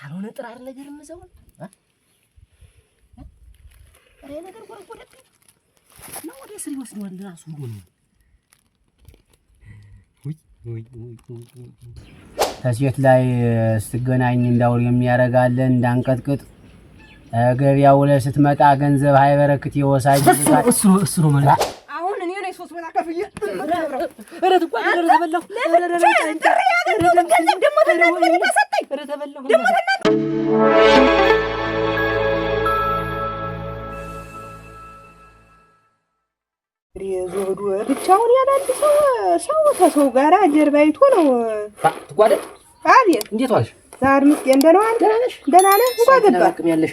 ካልሆነ ጥራር ነገር ምዘው አሬ ነገር ቆረቆረጥ ነው ወደ ስሪ ወስደዋል ራሱ ሁሉ ወይ ታሲት ላይ ስትገናኝ እንዳው የሚያረጋለ እንዳንቀጥቅጥ ገበያው ላይ ስትመጣ ገንዘብ ሃይበረክት ይወሳጅ እሱ ነው ማለት አሁን እኔ ነኝ 3 ብር አከፍዬ ኧረ ተቋ ተበላሁ ገንዘብ ደሞ ተሰጠኝ ኧረ ተበላሁ ሪዞዱ ብቻውን ያላል ሰው ከሰው ጋር ጀርባይቶ ነው ትጓደ አቤት እንዴት ዋልሽ ዛሬ ምስኪን ደህና ዋል ደህና ነህ እንኳን ገባህ ያለሽ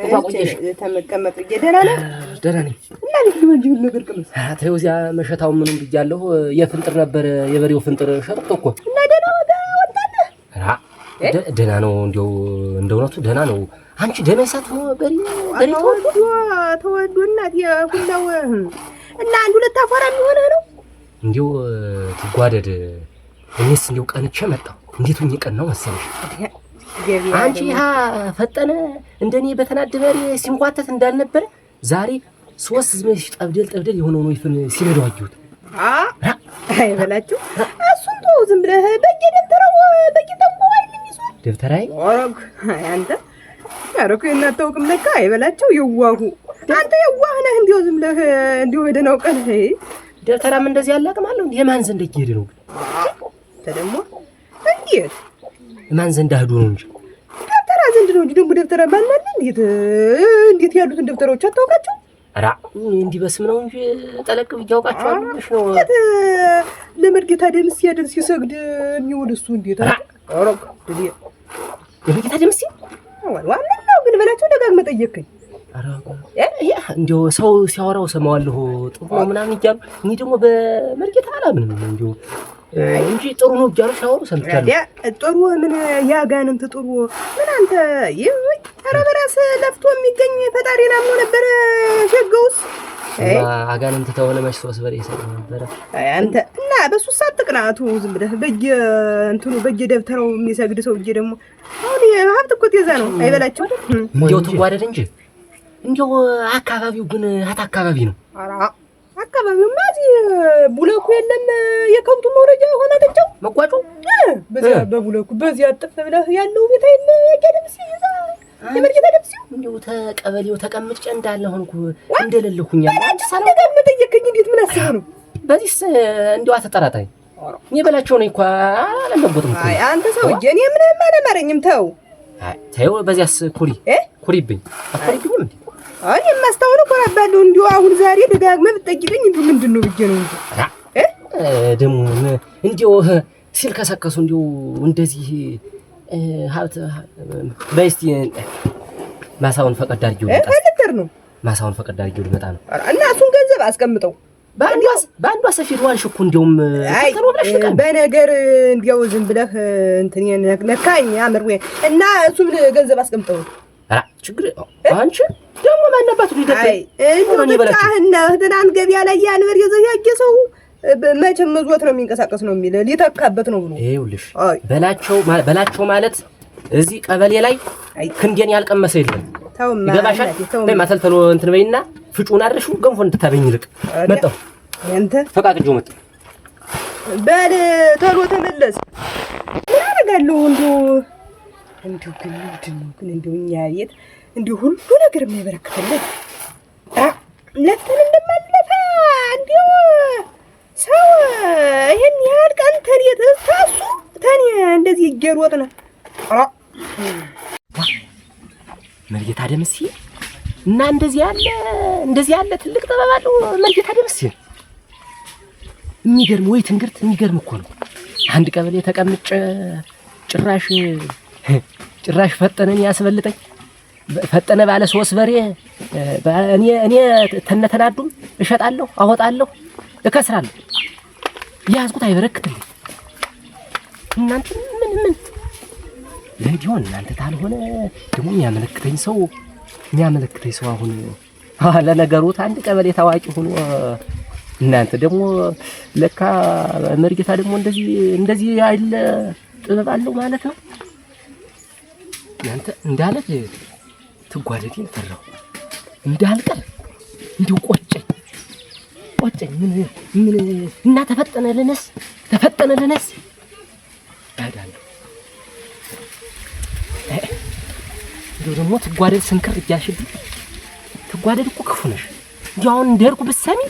እንኳን ቆየሽ ተመቀመጥ ደህና ነህ ደህና ነኝ እና ልጅ ምን ነገር ቅምስ ተይው እዚያ መሸታው ምንም ብያለሁ የፍንጥር ነበር የበሬው ፍንጥር ሸጥቶ እኮ እና ደህና ወጣለህ ደህና ነው እንደውነቱ ደህና ነው አንቺ ደህና ሳትሆ በሬ ተወዶ እናት የሁላው እና አንድ ሁለት አፈራ የሚሆነ ነው እንዴው ትጓደድ እኔስ እንዴው ቀንቼ መጣሁ እንዴት ሆኜ ቀን ነው መሰለሽ አንቺ ፈጠነ እንደኔ በተናደበሬ ሲንኳተት እንዳልነበረ ዛሬ 3 ዝመሽ ጠብደል የሆነው ነው ይፈን ሲነዳው አዩት አይበላችሁ እሱን ተው ዝም ብለህ በየደብተራው በየተንቆይ ልሚሶ ደብተራይ ወረግ አንተ ያረኩ እናታውቅም ለካ አይበላችሁ ይዋሁ አንተ የዋህ ነህ እንዴው ዝም ብለህ እንዴው በደናው ቀን ደብተራም እንደዚህ ያላቅማለሁ እንዴ ማን ዘንድ ይሄድ ነው ተደሞ እንዴት ማን ዘንድ አህዱ ነው እንጂ ደብተራ ዘንድ ነው እንጂ ደሞ ደብተራ ባላል እንዴት ያሉትን ደብተራዎች አታውቃቸው አራ እንዲህ በስም ነው እንጂ ጠለቅ ብያውቃቸዋለሁ ነው ለመርጌታ ደምስ ያደርስ ይሰግድ የሚውል እሱ እንዴት አረግ ለመርጌታ ደምስ ዋናው ግን በላቸው ደጋግመህ ጠየቅከኝ እንዲው ሰው ሲያወራው ሰማዋለሁ ጥሩ ነው ምናምን ይያሉ እኔ ደግሞ በመርጌታ አላምንም እንዲው እንጂ ጥሩ ነው ይያሉ ሲያወሩ ሰምቻለሁ ጥሩ ምን ያጋንንት ጥሩ ምን አንተ ተረበራስ ለፍቶ የሚገኝ ፈጣሪና ምን ነበር ሸገውስ አጋንንት ተሆነ መስዋስ በሬ ሰው ነበር አንተ እና በሱ ሳትቅናቱ ዝም ብለህ በየደብተራው የሚሰግድ ሰውዬ ደግሞ አሁን ሀብት እኮ ተዛ ነው አይበላችሁ እንዴው ትዋደድ እንጂ እንዴው አካባቢው ግን አካባቢ ነው አራ አካባቢው ማዚ ቡለኩ የለም የከብቱ መውረጃ ሆነ ተጨው መቋጩ በዚያ በቡለኩ በዚያ አጥፍ ብለህ ያለው ቤት አይደል የደምስ ይዛ የመርጌታ ደምስ እንዴው ተቀበሌው ተቀምጬ እንዳለ ሆንኩ እንደሌለሁኛ አንተ ሳልደጋግም ጠየቅኝ እንዴት ምን አስበህ ነው በዚህስ እንዴው አተጠራጣኝ እኔ በላቸው ነው እንኳን አላለበትም አይ አንተ ሰውዬ እኔ ምንም አላማረኝም ተው ተይው በዚያስ ኩሪብኝ አኩሪብኝ እንዴ አይ የማስተውል ኮራባለሁ እንዴው አሁን ዛሬ ደጋግመህ ብትጠይቀኝ እንዴ ምንድነው ብዬ ነው እንዴ ደሞ እንዴው ሲል ከሰከሱ እንዴው እንደዚህ ሀብት በስቲ ማሳውን ፈቀድ አድርጊው ነው ማሳውን ፈቀድ አድርጊው ልመጣ ነው እና እሱን ገንዘብ አስቀምጠው በአንዷ ሰፊር ዋልሽ እኮ እንደውም ተከሮ ብለሽ ተቀም በነገር እንዲያው ዝም ብለህ እንትን ነካኝ ያምር ወይ እና እሱ ገንዘብ አስቀምጠው ችግር አንቺ ደግሞ ማንነባት ሊደፈይ እኔ በላችሁና ትናንት ገበያ ላይ ያንበር ያገሰው መቼም መዝወት ነው የሚንቀሳቀስ ነው የሚል ሊተካበት ነው ብሎ ይኸውልሽ በላቸው ማለት እዚህ ቀበሌ ላይ ክንዴን ያልቀመሰ የለም ይገባሻል ማተልተሎ እንትን በይና ፍጩን አድርሹ ገንፎ እንድታበኝ ልቅ መጣሁ አንተ ፈቃቅጆ መጣ በል ተሎ ተመለስ ምን አደርጋለሁ እንደው ግን እንደው እኛ ቤት እንደው ሁሉ ነገር የሚያበረክትለት ለፍተን እንደማለፈ እንደው ሰው ይሄን ያህል ቀን ተሪት ታሱ ተኔ እንደዚህ ይገሮጥ ነው መርጌታ ደምስ እና እንደዚህ ያለ ትልቅ ጥበብ አለው መርጌታ ደምስ የሚገርም ወይ ትንግርት የሚገርም እኮ ነው አንድ ቀበሌ ተቀምጬ ጭራሽ ፈጠነን ያስበልጠኝ ፈጠነ ባለ 3 በሬ እኔ ተነተናዱም እሸጣለሁ አወጣለሁ እከስራለሁ ያዝኩት አይበረክትልኝ እናንተ ምን ለዲዮን እናንተ ታልሆነ ደግሞ የሚያመለክተኝ ሰው አሁን ለነገሩ አንድ ቀበሌ ታዋቂ ሆኖ እናንተ ደግሞ ለካ መርጌታ ደግሞ እንደዚህ ያለ ጥበብ አለው ማለት ነው ያንተ እንዳለህ ትጓደዴን ፈራው እንዳልቀር እንዲሁ ቆጨኝ ምን እና ተፈጠነ ለነስ እሄዳለሁ። እንዲሁ ደግሞ ትጓደድ ስንክር እያልሽብኝ ትጓደድ እኮ ክፉ ነሽ። እንዲሁ አሁን እንደሄድኩ ብትሰሚ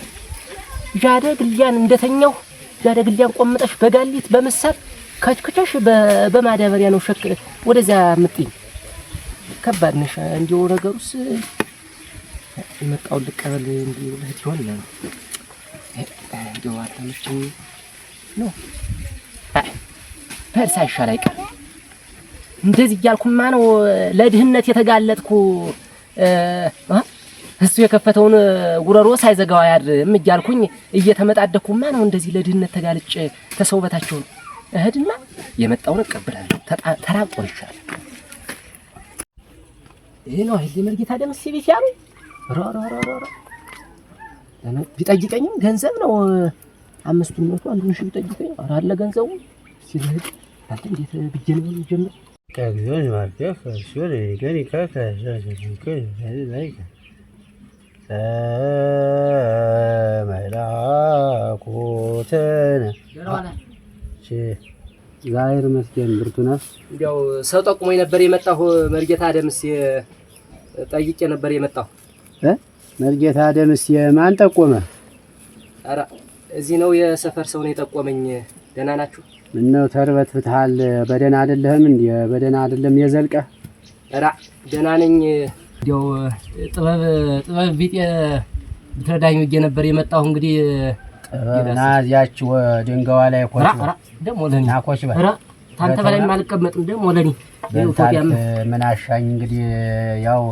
ጃደግልያን እንደተኛሁ ጃደግልያን ቆምጠሽ በጋሊት በምሳር ከችከቸሽ በማዳበሪያ ነው ሸክ ወደዛ ምጥኝ ከባድ ነሽ። እንዲሁ ነገሩስ የመጣውን ልቀበል እንዲሁ ልህት ይሆን ነው እንዲሁ አልተመቸኝ ነው። ፐርሳ ይሻል አይቀር እንደዚህ እያልኩማ ነው ለድህነት የተጋለጥኩ። እሱ የከፈተውን ጉረሮ ሳይዘጋው አያድርም እያልኩኝ እየተመጣደኩማ ነው እንደዚህ ለድህነት ተጋልጬ ተሰውበታቸው እህድና የመጣውን እቀበላለሁ። ተራቆ ይሻላል። ይሄ ነው አይደል መርጌታ ደምሴ ቤት ያሉ ቢጠይቀኝም ገንዘብ ነው 500 1 ሺህ ቢጠይቀኝ አለ ገንዘቡ ሲልህ አንተ እንዴት ብዬ ነው ጀምር ከግዞን ማርከፍ ሲወር ይገሪ መላኩትን ዛይር መስገን ብርቱ ነፍስ እንዲያው ሰው ጠቁሞኝ ነበር የመጣሁ። መርጌታ ደምሴ ጠይቄ ነበር የመጣሁ። መርጌታ ደምሴ ማን ጠቆመ? ኧረ እዚህ ነው የሰፈር ሰው ነው የጠቆመኝ። ደህና ናችሁ? ምነው ተርበት ፍትሃል? በደህና አይደለህም እንዴ? በደህና አይደለም የዘልቀህ? ኧረ ደህና ነኝ። እንዲያው ጥበብ ቢጤ ብትረዳኝ ብዬ ነበር የመጣሁ። እንግዲህ ናዚያች ድንጋዋ ላይ ኮች ደሞ ለኔ አኮች በል ታንተ በላይ ማልቀመጥም ደሞ ለኔ ኢትዮጵያም ምን አሻኝ እንግዲህ ያው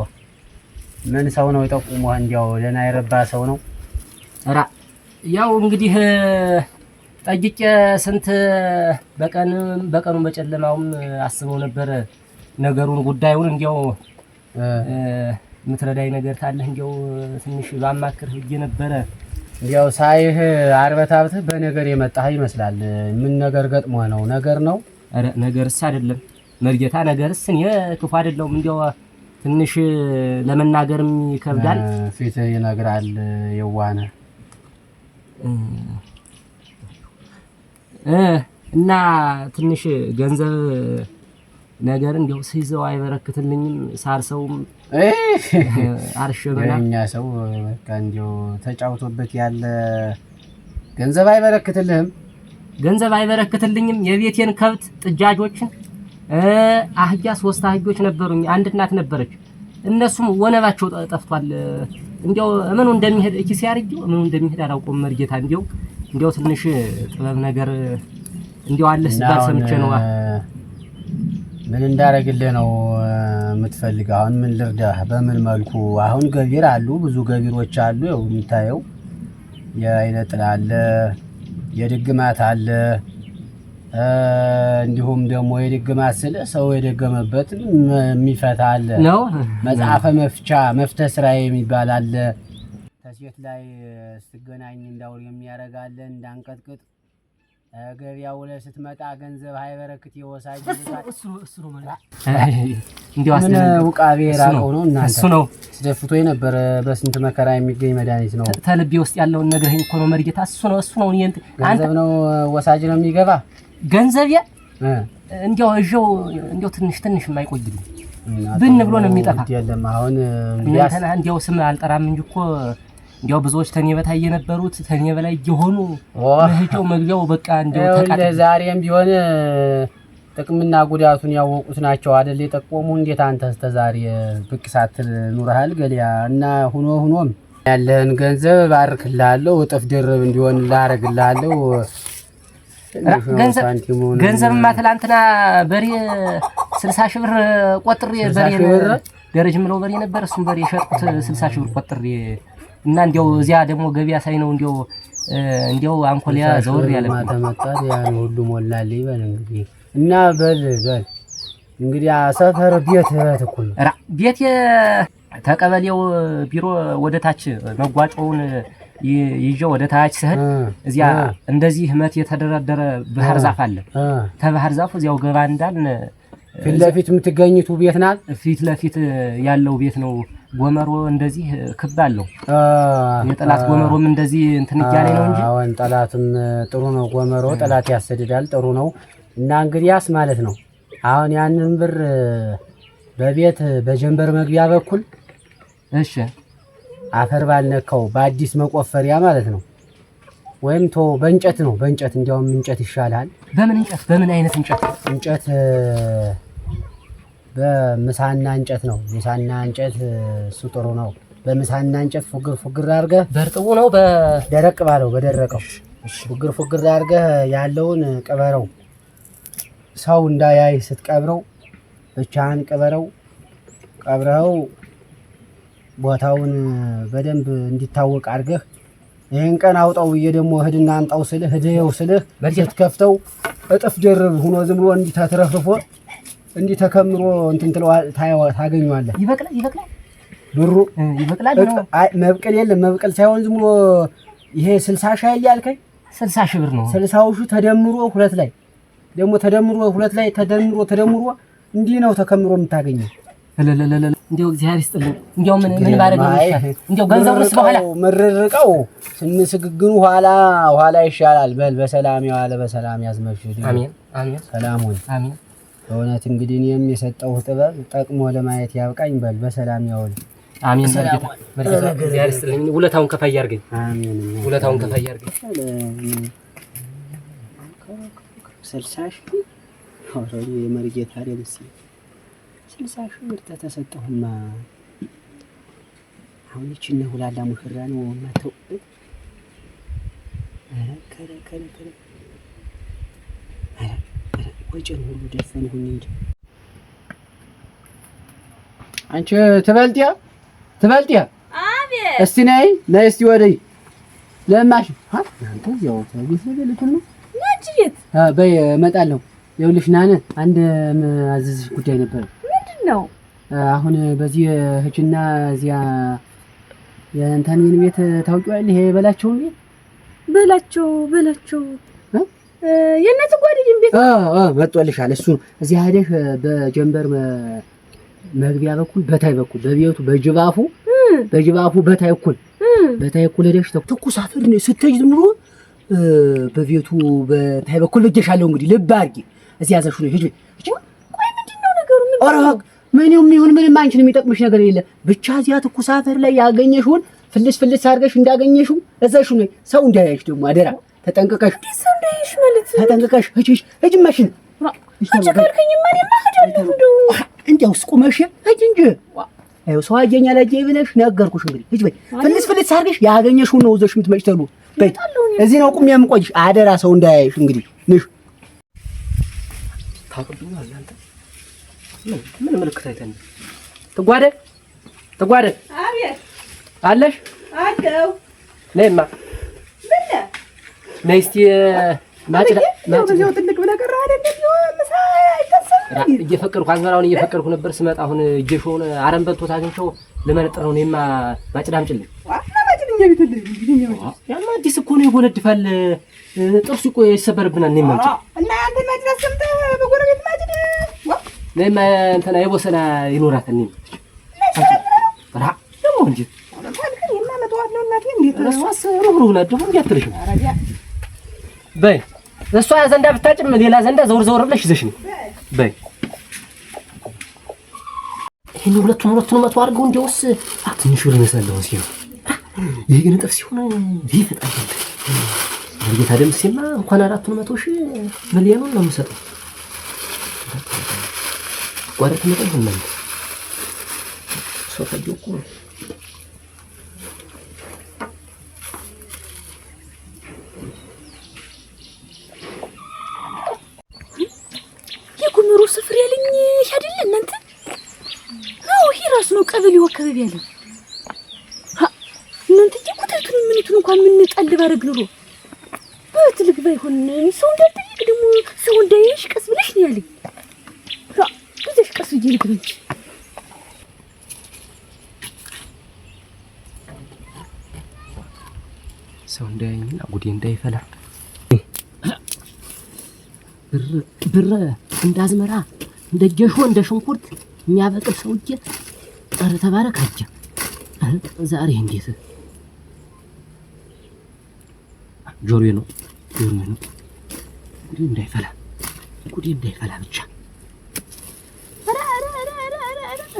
ምን ሰው ነው የጠቁመው? እንዲያው ደህና የረባ ሰው ነው። ኧረ ያው እንግዲህ ጠይቄ ስንት በቀኑ በጨለማውም አስበው ነበር ነገሩን ጉዳዩን እንዲያው ምትረዳይ ነገር ታለህ እንዲያው ትንሽ ባማክርህ ብዬ ነበረ። እንዲያው ሳይህ አርበታብትህ በነገር የመጣህ ይመስላል። ምን ነገር ገጥሞ ነው? ነገር ነው? ኧረ ነገርስ አይደለም መርጌታ፣ ነገርስ እኔ ክፉ አይደለሁም። እንዲያው ትንሽ ለመናገርም ይከብዳል። ፊትህ ይነግራል። የዋነ እና ትንሽ ገንዘብ ነገር እንዲያው ሲይዘው አይበረክትልኝም። ሳርሰውም አርሸበና የኛ ሰው በቃ እንዲያው ተጫውቶበት ያለ ገንዘብ አይበረክትልህም። ገንዘብ አይበረክትልኝም። የቤቴን ከብት ጥጃጆችን አህያ 3 አህዮች ነበሩኝ። አንድ እናት ነበረች። እነሱም ወነባቸው ጠፍቷል። እንዲያው ምኑ እንደሚሄድ እኪስ ያርጊው ምኑ እንደሚሄድ አላውቀውም። መርጌታ እንዲያው ትንሽ ጥበብ ነገር እንዲያው አለስ ባል ሰምቼ ነው። ምን እንዳረግልህ ነው የምትፈልገው? አሁን ምን ልርዳህ? በምን መልኩ? አሁን ገቢር አሉ፣ ብዙ ገቢሮች አሉ። ያው የምታየው የአይነት ጥላ አለ፣ የድግማት አለ። እንዲሁም ደግሞ የድግማት ስለ ሰው የደገመበት የሚፈታ አለ ነው። መጽሐፈ መፍትሄ ስራ የሚባል አለ። ከሴት ላይ ስትገናኝ እንዳው የሚያረጋለ እንዳንቀጥቅጥ ገበያው ላይ ስትመጣ ገንዘብ ሃይበረክት ይወሳጅ እሱ ነው ማለት እንዲያው ምን ውቃቤ ራቀው ነው እና እሱ ነው ተደፍቶ የነበረ በስንት መከራ የሚገኝ መድኃኒት ነው። ተልቤ ውስጥ ያለውን ነገር እኮ ነው መርጌታ። እሱ ነው ገንዘብ ነው ወሳጅ ነው የሚገባ ገንዘብ እንዲያው እጆው እንዲያው ትንሽ የማይቆይልኝ ብን ብሎ ነው የሚጠፋ። የለም አሁን እንዲያው ስም አልጠራም እንጂ እኮ እንዲያው ብዙዎች ተኔ በታይ የነበሩት ተኔ በላይ እየሆኑ ለህጆው መግቢያው በቃ እንዲያው ተቃለ። ዛሬም ቢሆን ጥቅምና ጉዳቱን ያወቁት ናቸው አይደል የጠቆሙ። እንዴት አንተ ዛሬ ብቅ ሳትል ኑረሃል ገሊያ? እና ሆኖም ያለህን ገንዘብ ባርክልሃለሁ፣ እጥፍ ድርብ እንዲሆን ላረግልሃለሁ። ገንዘብማ ትላንትና በሬ 60 ሺህ ብር ቆጥሬ በሬ ደረጅ ምለው በሬ ነበር። እሱም በሬ ሸጥኩት 60 ሺህ ብር ቆጥሬ እና እንዲያው እዚያ ደግሞ ገበያ ሳይ ነው እንዲያው አንኮሊያ ዘወር ያለ ማተመጣት ያን ሁሉ ሞላልኝ። በል እንግዲህ እና በል እንግዲህ ሰፈር ቤት ተቀበሌው ቢሮ ወደ ታች መጓጫውን ይዤ ወደ ታች ስሄድ እዚያ እንደዚህ ህመት የተደረደረ ባህር ዛፍ አለ። ተባህር ዛፉ እዚያው ገባ እንዳልን ፊት ለፊት የምትገኝቱ ቤት ናት። ፊት ለፊት ያለው ቤት ነው። ጎመሮ እንደዚህ ክብ አለው። የጠላት ጎመሮም እንደዚህ እንትን እያለኝ ነው እንጂ አሁን ጠላትም ጥሩ ነው። ጎመሮ ጠላት ያሰድዳል። ጥሩ ነው። እና እንግዲያስ ማለት ነው አሁን ያንን ብር በቤት በጀንበር መግቢያ በኩል እሺ አፈር ባልነካው በአዲስ መቆፈሪያ ማለት ነው። ወይም በእንጨት ነው። በእንጨት እንዲያውም እንጨት ይሻላል። በምን እንጨት? በምን አይነት እንጨት? እንጨት በምሳና እንጨት ነው። ምሳና እንጨት እሱ ጥሩ ነው። በምሳና እንጨት ፉግር አድርገህ በርጥቡ ነው በደረቅ ባለው በደረቀው ፉግር አድርገህ ያለውን ቅበረው። ሰው እንዳያይ ስትቀብረው ብቻህን ቅበረው። ቀብረው ቦታውን በደንብ እንዲታወቅ አድርገህ ይሄን ቀን አውጣው ብዬ ደግሞ እህድና አንጣው ስልህ እህዴው ስልህ ስትከፍተው እጥፍ ድርብ ሆኖ ዝም ብሎ እንዲህ ተትረፍርፎ እንዲህ ተከምሮ እንትን ታገኘዋለህ። ይበቅላል ብሩ ይበቅላል። መብቀል የለም። መብቀል ሳይሆን ዝም ብሎ ይሄ 60 ሺህ ያልከኝ 60 ሺህ ብር ነው። 60 ሺህ ተደምሮ ሁለት ላይ ደግሞ ተደምሮ ሁለት ላይ ተደምሮ እንዲህ ነው ተከምሮ የምታገኘው። እንዲያው እግዚአብሔር ይስጥልኝ። እንዲያው ምን ባረግ ነው ይሻል? እንዲያው ገንዘቡስ በኋላ ምርርቀው ስንስግግኑ ኋላ ይሻላል። በል በሰላም ያዋለ በሰላም ያዝመሽ። አሜን አሜን። ሰላም ሁን። አሜን። በእውነት እንግዲህ እኔም የሰጠው ጥበብ ጠቅሞ ለማየት ያብቃኝ። በል በሰላም ያውል። አሜን። መርጌታ እግዚአብሔር ይስጥልኝ። ውለታውን ከፋይ ያርገኝ። አሜን። ውለታውን ከፋይ ያርገኝ። 60 ሺህ አውራሪ የመርጌታ ደምሲ 60 ሺህ ብር ተሰጠሁማ። አሁን እቺን ሁላላ ሙሽራ ነው ማተው ከረ ወጭን ሁሉ ደፈንሁኝ እንጂ አንቺ ትበልጥያ አቤት። እስቲ ነይ እስቲ ወደይ ለማሽ አንተ ያው ታዲስ ለልኩ ነው ነጭት በይ እመጣለሁ። ይኸውልሽ ናነ አንድ አዝዝሽ ጉዳይ ነበር። ምንድነው? አሁን በዚህ ህጅና እዚያ የእንተኔን ቤት ታውቂዋለሽ? ይሄ በላቸውን ቤት በላቸው የእናት ጓደኛዬ ቤት መጥቶልሻል። እሱ እዚህ ሄደሽ በጀንበር መግቢያ በኩል በታይ በኩል በቤቱ በጅባፉ በታይ እኩል ሄደሽ ትኩስ አፈር ስትሄጂ ዝም ብሎ በቤቱ በታይ በኩል በጀሻለሁ። እንግዲህ ልብ አድርጊ። እዚህ ያዘሽ ነው ሂጂ። ቆይ ምንድነው ነገሩ? ምንም ይሁን ምንም አንቺን የሚጠቅምሽ ነገር የለም። ብቻ እዚያ ትኩስ አፈር ላይ ያገኘሽውን ፍልስ አድርገሽ እንዳገኘሽው እዛሽ ነው። ሰው እንዳያይሽ ደግሞ አደራ ተጠንቀቀሽ። ሰው እንዳያይሽ ማለት ተጠንቀቀሽ ሂጂ ማሽን አጨካልከኝ ማን ማህደሉ እንዴው ስቁመሽ ሂጂ እንጂ አይው ሰው አገኛ ለጄ ብለሽ ነገርኩሽ። እንግዲህ ሂጂ በይ ፍልስ አድርገሽ ያገኘሽውን ነው እዛሽ የምትመጭተሉ። በይ እዚህ ነው ቁም የምቆይሽ። አደራ ሰው እንዳያይሽ። እንግዲህ ንሽ ታውቁኛል አንተ ምን ምልክት አይተን ተጓደ አቤት አለሽ አለው ነይማ ነይ እስቲ ማጭዳ ነው ትልቅ ብለህ ቀረህ አይደል? ምሳ አይታሰብም። እየፈቀድኩ አዝመራውን እየፈቀድኩ ነበር ስመጣ አሁን እጄሾውን አረም በልቶት አግኝቼው ልመነጥር ነው። እኔማ ማጭዳ አምጪልኝ። ማጭድኛ ቤት ልጅ ያማ አዲስ እኮ ነው ይጎለድፋል። ጥርሱ እኮ ይሰበርብናል። እኔማ አምጪ እና አንተ ማጭዳ ሰምተህ በጎረቤት ማጭድ ነይማ እንትና የቦሰና ይኖራት እኔ ራ ደግሞ እንጂ እሷስ ሩህሩህ ናት። ደግሞ እንዲህ አትልሽም። በይ እሷ ዘንዳ ብታጭም ሌላ ዘንዳ ዘውር ብለሽ ይዘሽ ነው። በይ ይሄን ሁለቱን መቶ አድርገው እንዲያውስ ትንሽ ብር መሰለው ሲሆን ይሄ ግን ጥፍ ሲሆን ይፈጣል። እንዴት አደምሴማ እንኳን 400,000 ሚሊዮኑን ነው የምሰጠው። ጓረት መጣ ይሆናል ሶፋጆ እኮ የጉምሩ ስፍር ያለኝ አይደል እናንተ? አዎ ይሄ ራስ ነው ቀበሌው አካባቢ ያለው። እናንተ ቁጥቱን ምንቱን እንኳን ምን ጣል ባረግ ኑሮ በትልቅ ባይሆን ሰው እንዳይጠይቅ ደግሞ ሰው እንዳይሽ ቀስ ብለሽ ነው ያለኝ። እዚህ ቀስ ብዬ ልግንጭ ሰው እንዳይኝና ጉዴ እንዳይፈላ ብር እንዳዝመራ እንደጀሾ እንደ ሽንኩርት የሚያበቅል ሰውዬ ኧረ ተባረካጀ። ዛሬ እንዴት ጆሮዬ ነው ጉዴ እንዳይፈላ ብቻ።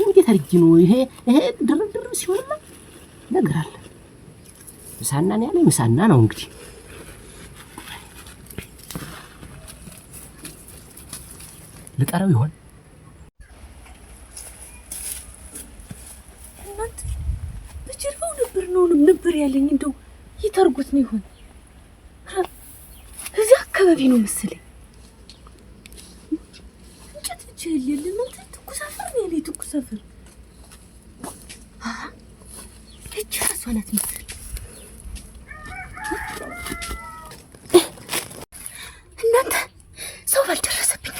እንዴት አድርጌ ነው ይሄ ድርድር ሲሆንማ ነገር አለ። ምሳና ነው ያለኝ ምሳና ነው እንግዲህ ልጠራው ይሆን እናንተ በጀርባው ነበር ያለኝ። እንደው ይተርጉት ነው ይሆን እዚህ አካባቢ ነው መሰለኝ። እንጨት ብቻ የለም እንት ትኩስ አፈር ነው ያለኝ። ትኩስ አፈር እቺ ራሷ ናት መሰለኝ። እናንተ ሰው ባልደረሰብኝ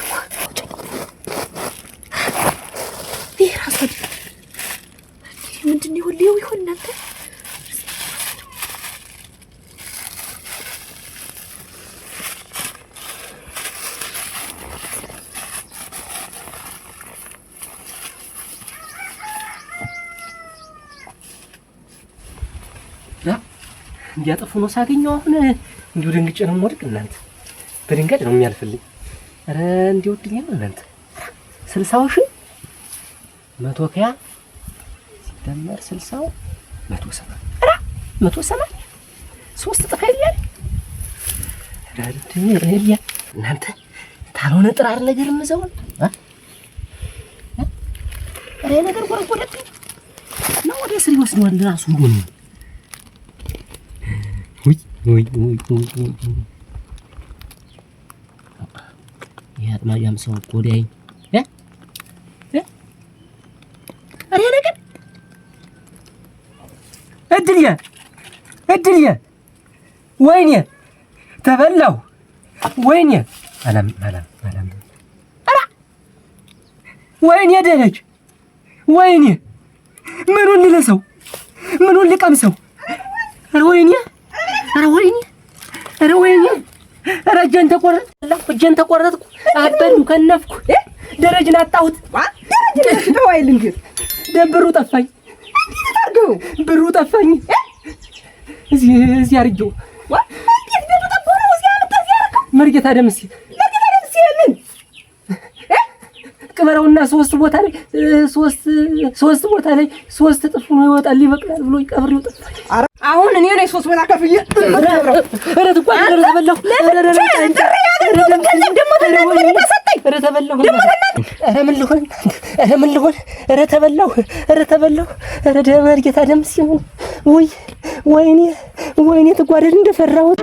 ይሄ ራሱ ምንድን ነው ይሆን እናንተ? እንዲያጠፉ ነው ሳገኘው። አሁን እንዲሁ ደንግጬ ነው የምወድቅ። እናንተ በድንጋይ ነው የሚያልፍልኝ። ኧረ እንዲወድኝ ነው እናንተ 60,000 100 ከያ ሲደመር 60 170 170 3 እጥፍ ይላል። እናንተ ታልሆነ ጥራር ነገር ምዘውን ኧረ ነገር ጎረጎረብኝ ነው ወደ ስሪ ወስደዋል ራሱ ጎን ወይ ያም ሰው ጎዳይ አሬ ነገር እድልዬ ወይኔ ተበላው ወይኔ አላም አራ ወይኔ ደረጅ ወይኔ ምኑን ልለሰው ምኑን ልቀምሰው አረ ወይኔ ኧረ እጄን ተቆረጥኩ አበዱ ከነፍኩ ደረጅን አጣሁት። ደረጅ ተዋይል እንጂ ብሩ ጠፋኝ። ብሩ ጠፋኝ። እዚህ አርጆ እንዴት ብሩ ጠፋው? እዚህ አመጣ ያረከው መርጌታ ደምሴ ምን ቅበረውና ሶስት ቦታ ላይ ሶስት ጥፍ ነው ይወጣል ይበቅላል ብሎ ይቀብር ይወጣ። አሁን እኔ ነኝ 3 ቦታ ከፍዬ ኧረ ትጓዝ ተበላሁ። ኧረ መርጌታ ደምሴ ወይኔ ትጓደል እንደፈራሁት